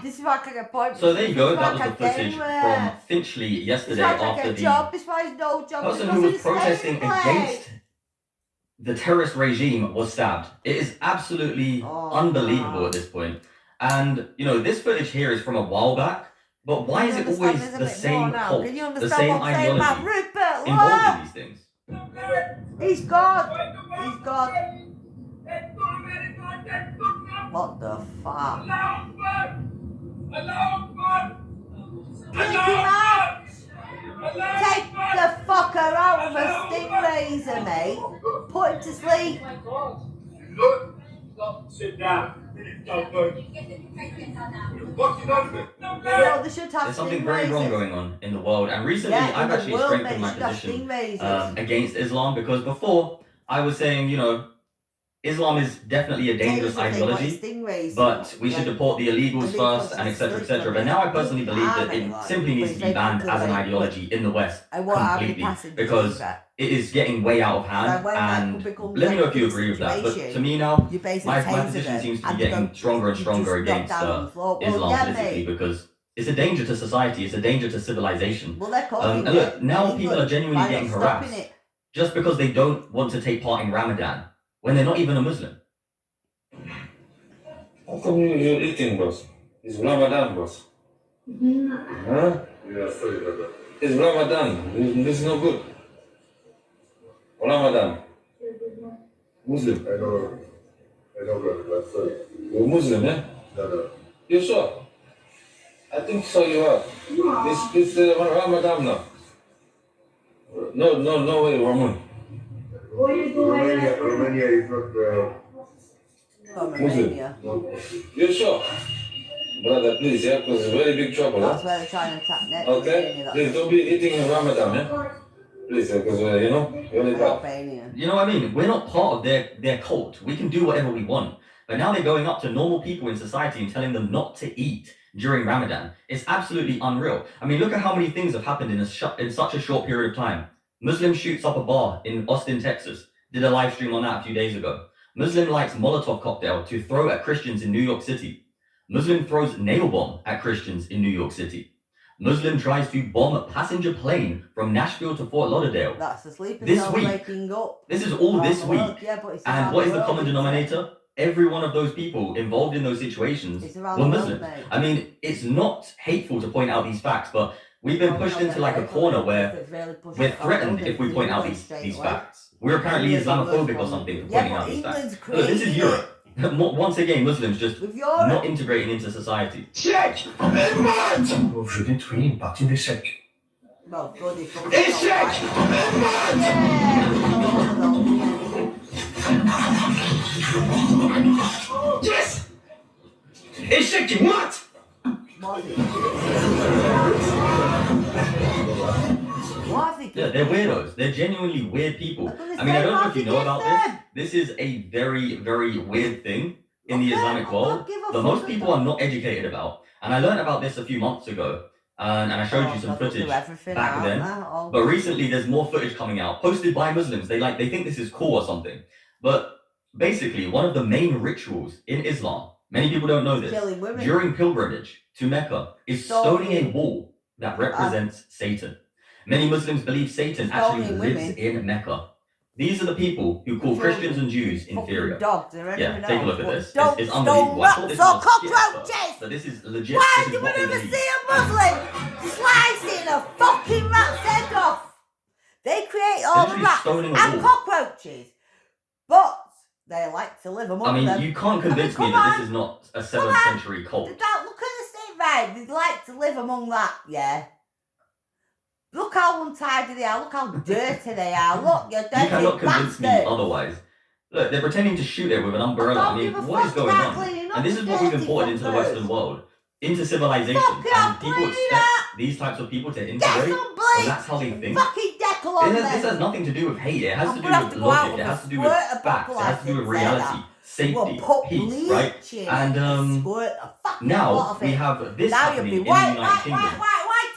This is why I can get points. So there you go, that was the footage from Finchley yesterday after the person who was protesting against the terrorist regime was stabbed. It is absolutely unbelievable at this point. And, you know, this footage here is from a while back, but why is it always the same cult, the same ideology involved in these things? He's God! He's God! What the fuck? Take him out! Take the fucker out of a sting razor, mate! Put him to sleep! Sit down. There's something very wrong going on in the world, and recently I've actually strengthened my position against Islam, because before I was saying, you know, Islam is definitely a dangerous ideology, but we should deport the illegals first, and etc, etc. But now I personally believe that it simply needs to be banned as an ideology in the West completely, because it is getting way out of hand, and let me know if you agree with that. But to me now, my position seems to be getting stronger and stronger against Islam politically, because it's a danger to society, it's a danger to civilization. And look, now people are genuinely getting harassed just because they don't want to take part in Ramadan, when they're not even a Muslim. How come you're eating, boss? It's Ramadan, boss. Huh? It's Ramadan. This is no good. Ramadan. Muslim. I know, brother. That's right. You're Muslim, eh? No. You sure? I think so. You are. This Ramadan now. No way, Ramon. What are you doing? Romania is not From Romania. You sure? Brother, please, yeah, because it's very big trouble. That's where they're trying to attack next. Okay? Please don't be eating in Ramadan, yeah? Please, because, you know, really bad. Albania. You know what I mean? We're not part of their cult. We can do whatever we want. But now they're going up to normal people in society and telling them not to eat during Ramadan. It's absolutely unreal. I mean, look at how many things have happened in such a short period of time. Muslim shoots up a bar in Austin, Texas. Did a live stream on that a few days ago. Muslim lights Molotov cocktail to throw at Christians in New York City. Muslim throws nail bomb at Christians in New York City. Muslim tries to bomb a passenger plane from Nashville to Fort Lauderdale. That's the sleeping this cell week. Waking up. This is all this week. Yeah, but it's and what is the common denominator? Every one of those people involved in those situations were Muslim. I mean, it's not hateful to point out these facts, but we've been pushed into like a corner where we're threatened if we point out these facts. We're apparently Islamophobic or something for pointing out these facts. Look, this is Europe. Once again, Muslims just not integrating into society. Échec! Vous je détruis une partie d'échec. Échec! Yes! Échec et what? Yeah, they're weirdos. They're genuinely weird people. I mean, I don't know if you know about this. This is a very, very weird thing in the Islamic world that most people are not educated about. And I learned about this a few months ago. And I showed you some footage back then. But recently there's more footage coming out, posted by Muslims. They think this is cool or something. But basically, one of the main rituals in Islam, many people don't know this, during pilgrimage to Mecca is stoning a wall that represents Satan. Many Muslims believe Satan actually lives in Mecca. These are the people who call Christians and Jews inferior. Yeah, take a look at this. It's unbelievable. I thought this was a skit, but this is legit. Why do we never see a Muslim slicing a fucking rat's head off? They create all the rats and cockroaches, but they like to live among them. I mean, you can't convince me that this is not a 7th century cult. Look at the state vibe. They like to live among that, yeah. Look how untidy they are. Look how dirty they are. Look, you're dirty. You cannot convince me otherwise. Look, they're pretending to shoot it with an umbrella. I mean, what is going on? And this is what we've imported into the Western world, into civilization. And people expect these types of people to integrate. And that's how they think. This has nothing to do with hate. It has to do with logic. It has to do with facts. It has to do with reality, safety, peace, right? And now we have this happening in the United Kingdom.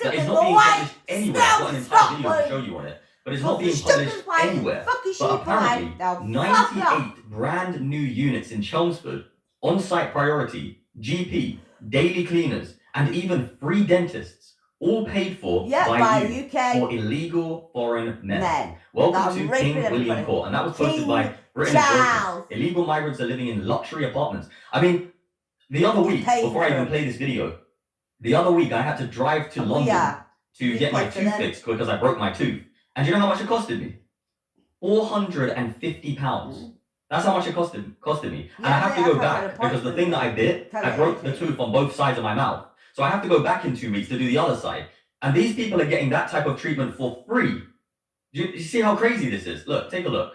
That is not being published anywhere. I've got an entire video to show you on it. But it's not being published anywhere. But apparently, 98 brand new units in Chelmsford, on-site priority, GP, daily cleaners, and even free dentists, all paid for by you for illegal foreign men. Welcome to King William Court. And that was posted by Britain's Workers. Illegal migrants are living in luxury apartments. I mean, the other week, before I even play this video, the other week I had to drive to London to get my tooth fixed because I broke my tooth. And do you know how much it costed me? £450. That's how much it costed me. And I have to go back because the thing that I bit, I broke the tooth on both sides of my mouth. So I have to go back in 2 weeks to do the other side. And these people are getting that type of treatment for free. Do you see how crazy this is? Look, take a look.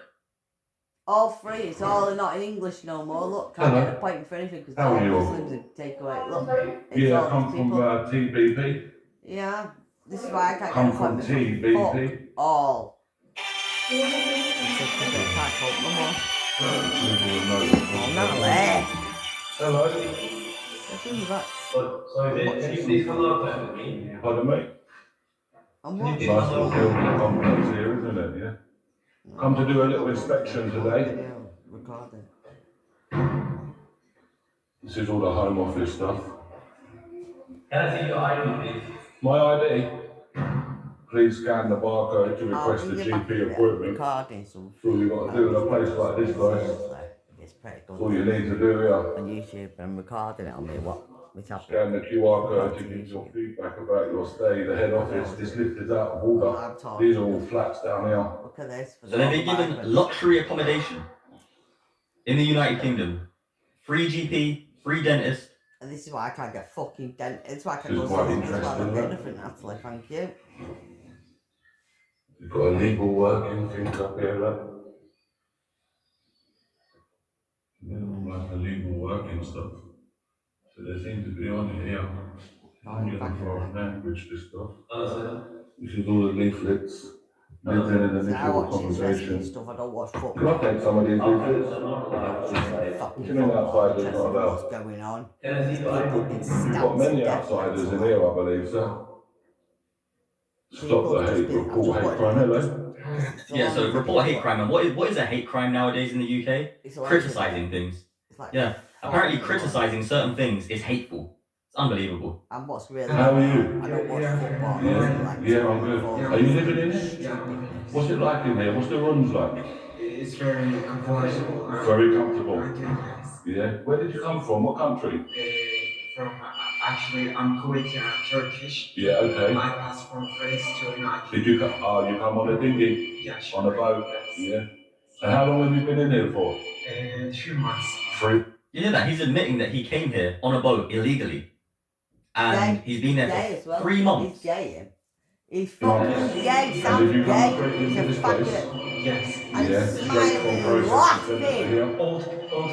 All free. It's all not in English no more. Look, can't get a point for anything because all Muslims would take away. Look, yeah, come from TBP. Yeah, this is why I can't come get a from point. TBP. All. Hello. So did these come up at me? Pardon me? Nice little building complex here, isn't it? Yeah. Come to do a little inspection today. This is all the Home Office stuff. Can I see your ID, please? My ID? Please scan the barcode to request a GP appointment. That's all you've got to do in a place like this, guys. That's all you need to do here. On YouTube and recording it on me, Scan the QR code to give your feedback about your stay. The head office, this lift is out of order. These are all flats down here. Look at this. So they've been given luxury accommodation in the United Kingdom. Free GP, free dentist. And this is why I can't get fucking dentist. This is why I can't go to the dentist. I don't get nothing, Natalie, thank you. You've got a legal working things up here, right? like illegal work and stuff. So they seem to be on it, yeah. I'm getting foreign language, this stuff. This is all the leaflets. Living in an initial conversation. Stuff. I don't watch football. Can I take some of these leaflets? Fucking You mean outsiders not what's allowed? going on? These people have been You've stabbed got to many death. outsiders in here, I believe, sir. Stop the hate, report hate crime, hello? Yeah, so report hate crime. And what is a hate crime nowadays in the UK? Criticizing things. Yeah, apparently criticizing certain things is hateful. It's unbelievable. And what's really How are you? I don't watch football. Yeah, I'm good. Are you living in here? What's it like in here? What's the rooms like? It's very comfortable. Very comfortable. Yeah. Where did you come from? What country? Actually, I'm Kuwaiti and Turkish. Yeah, okay. I passed from France to United. Did you come? Oh, you come on a dinghy? Yeah, sure. On a boat? Yeah. And how long have you been in here for? 3 months. 3. You hear that? He's admitting that he came here on a boat illegally. And he's been there for 3 months. He's gay. He's fucking gay, Sam gay. He's a faggot. Yes. And he's smiling, laughing. Old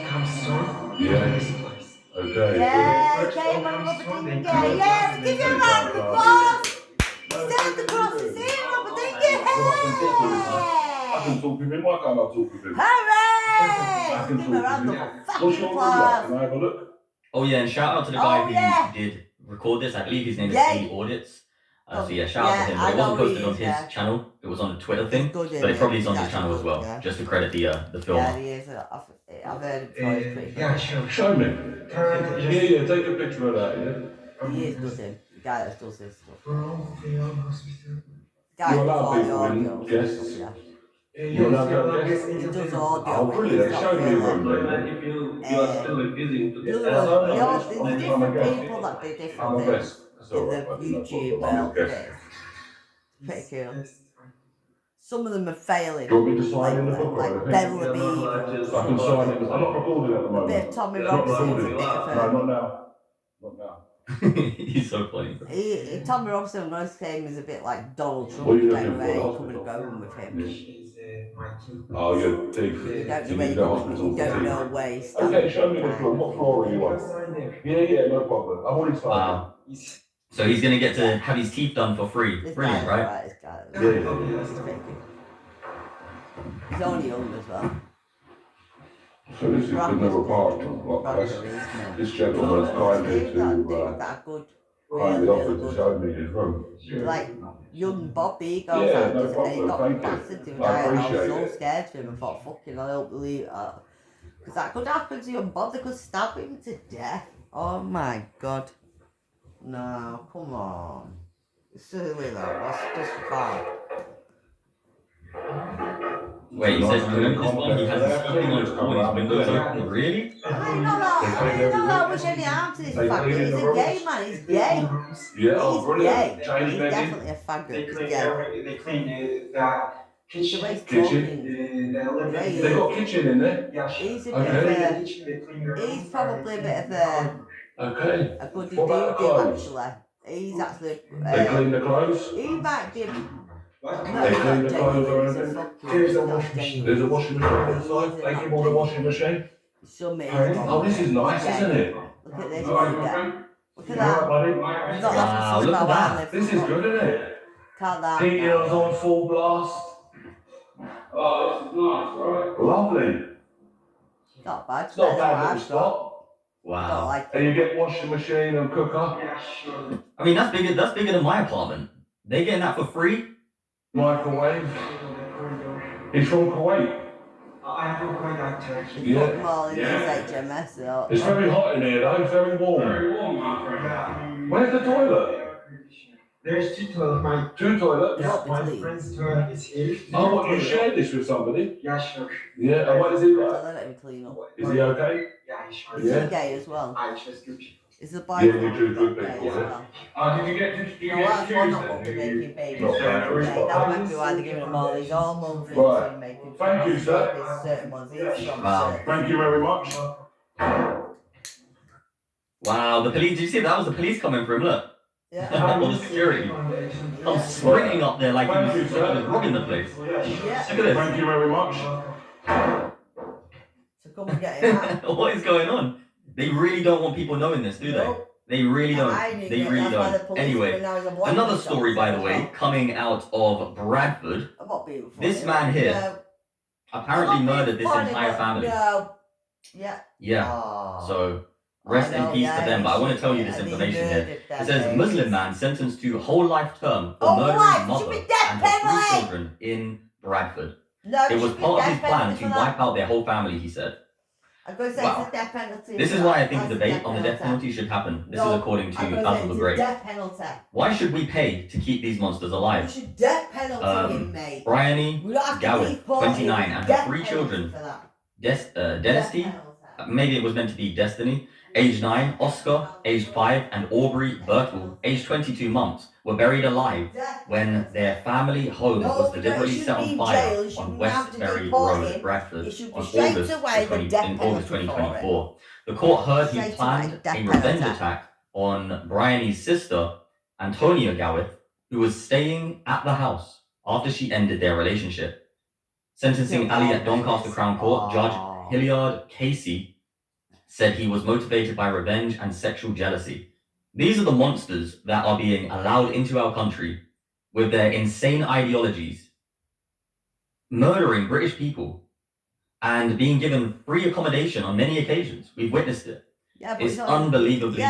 camp store. Yeah. This place. Okay. Yeah, came on Rupert Lowe. Yeah, give you a round of applause. Stand across the sea, Rupert Lowe. I can talk with him. Why can't I talk with him? Hooray! Give him a round of What's your room like? applause. Can I have a look? Oh yeah, and shout out to the guy who did record this. I believe his name is A Audits. So yeah, shout out to him. But it wasn't posted on his channel. It was on the Twitter thing. But it probably is on his channel as well. Just to credit the film. Yeah, he is. I've heard him play pretty good. Yeah, sure. Show me. Yeah, take a picture of that, yeah? He is good, him. The guy that does this stuff. Hospital. Guy You're that does allowed all the people in, audio. guests? Yeah. You're allowed to have guests? He does audio. Oh, brilliant. Show me a room then. If you are still refusing to get there's different people that do different things in the YouTube world. It is. Pretty cool. Some of them are failing. Do you want me to sign in the book? Like Bevel the Beaver. I can sign it. I'm not recording at the moment. A bit of Tommy It's not Robson's a recording. bit of a... No, not now. Not now. He's so funny. Tommy Robson was saying is a bit like Donald Trump. What are you Don't looking know where for? you're coming and going with him. Oh, your teeth. You don't know You where need you're the going, hospital you for don't know teeth. where you stand. Okay, show me the floor. What floor are you on? Yeah, no problem. I've already signed. Wow. So he's gonna get to have his teeth done for free. This Brilliant, guy's right? alright, this guy. Yeah. He's pretty good. He's only young as well. So this is the middle part. This gentleman's kindly kindly offered to show me his room. Like young Bobby goes Yeah, out no and he problem, got thank you. bastard to a I guy and I was appreciate so it. scared for him. I thought, fucking, I don't believe that. Because that could happen to young Bob, they could stab him to death. Oh my god. No, come on. It's silly though, that's just bad. Wait, he says remember this one? He has his sleeping on his windows open. Really? I know that was any harm to this faggot. He's a gay man, he's gay. Yeah, oh, He's brilliant. gay. Change He's bedding. definitely a faggot. They He's clean gay. they clean the kitchen. The way he's Kitchen. talking. The living. They got a kitchen in there? Yeah, He's a bit Okay. of kitchen, they clean their a... He's own probably a bit of Okay. a goody What about doo clothes? actually. He's actually... They clean the clothes? He might be... What? They clean the clothes or anything? There's a washing machine. There's a washing machine inside? They give all the washing machine? Some is Oh, this is nice, isn't it? Look at this. Alright, Look at You that. alright, buddy? He's not laughing to look live at how I that. live. This is good, isn't it? Can't that. Heating's on full blast. Oh, this is nice, right? Lovely. Not bad. It's not Better bad than little I've got. spot. Don't Wow. like And you get washing machine and cooker. Yeah, sure. I mean, that's bigger than my apartment. They getting that for free? Microwave. He's from Kuwait. I have a quite actor. He's Yeah. put them all in his HMS though. It's very hot in here though, very warm. Very warm, my friend. Yeah. Where's the toilet? There's 2 toilets. My 2 toilets? yeah, Not my clean. friend's toilet is here. Oh, what, you shared this with somebody? Yeah, sure. Yeah, and what is he So like? they let him clean up. Is he okay? Yeah, sure. Is Yeah. he gay as well? I just good people. Is the boy Yeah, you do good gay people, as yeah. well? Did you get No, that's one not going to be making babies. Not bad. That might be why they're giving them all these hormone things Right. and making Thank you, sir. babies, certain ones. He's from Wow. certain- Thank you very much. Wow, the police, did you see that was the police coming for him, look. Yeah. All the security. I'm sprinting up there like he was robbing the place. Yeah. Look at this. Thank you very much. To come and get him out. What is going on? They really don't want people knowing this, do they? They really don't. They really don't. Anyway, another story, by the way, coming out of Bradford. This man here apparently murdered this entire family. Yeah. Yeah. So rest in peace to them. But I want to tell you this information here. It says Muslim man sentenced to whole life term for murdering mother and her 3 children in Bradford. It was part of his plan to wipe out their whole family, he said. Wow. Death penalty. This is why I think a debate on the death penalty should happen. This is according to Basil the Great. Why should we pay to keep these monsters alive? Death penalty him, mate. Bryony Gowith, 29, and her 3 children. Dynasty, maybe it was meant to be Destiny, aged 9, Oscar, aged 5, and Aubrey Birtwell, aged 22 months, were buried alive when their family home was deliberately set on fire on Westbury Road, Bradford, on August 2024. The court heard he planned a revenge attack on Bryony's sister, Antonia Gowith, who was staying at the house after she ended their relationship. Sentencing Ali at Doncaster Crown Court, Judge Hilliard Casey said he was motivated by revenge and sexual jealousy. These are the monsters that are being allowed into our country with their insane ideologies, murdering British people, and being given free accommodation on many occasions. We've witnessed it. It's unbelievably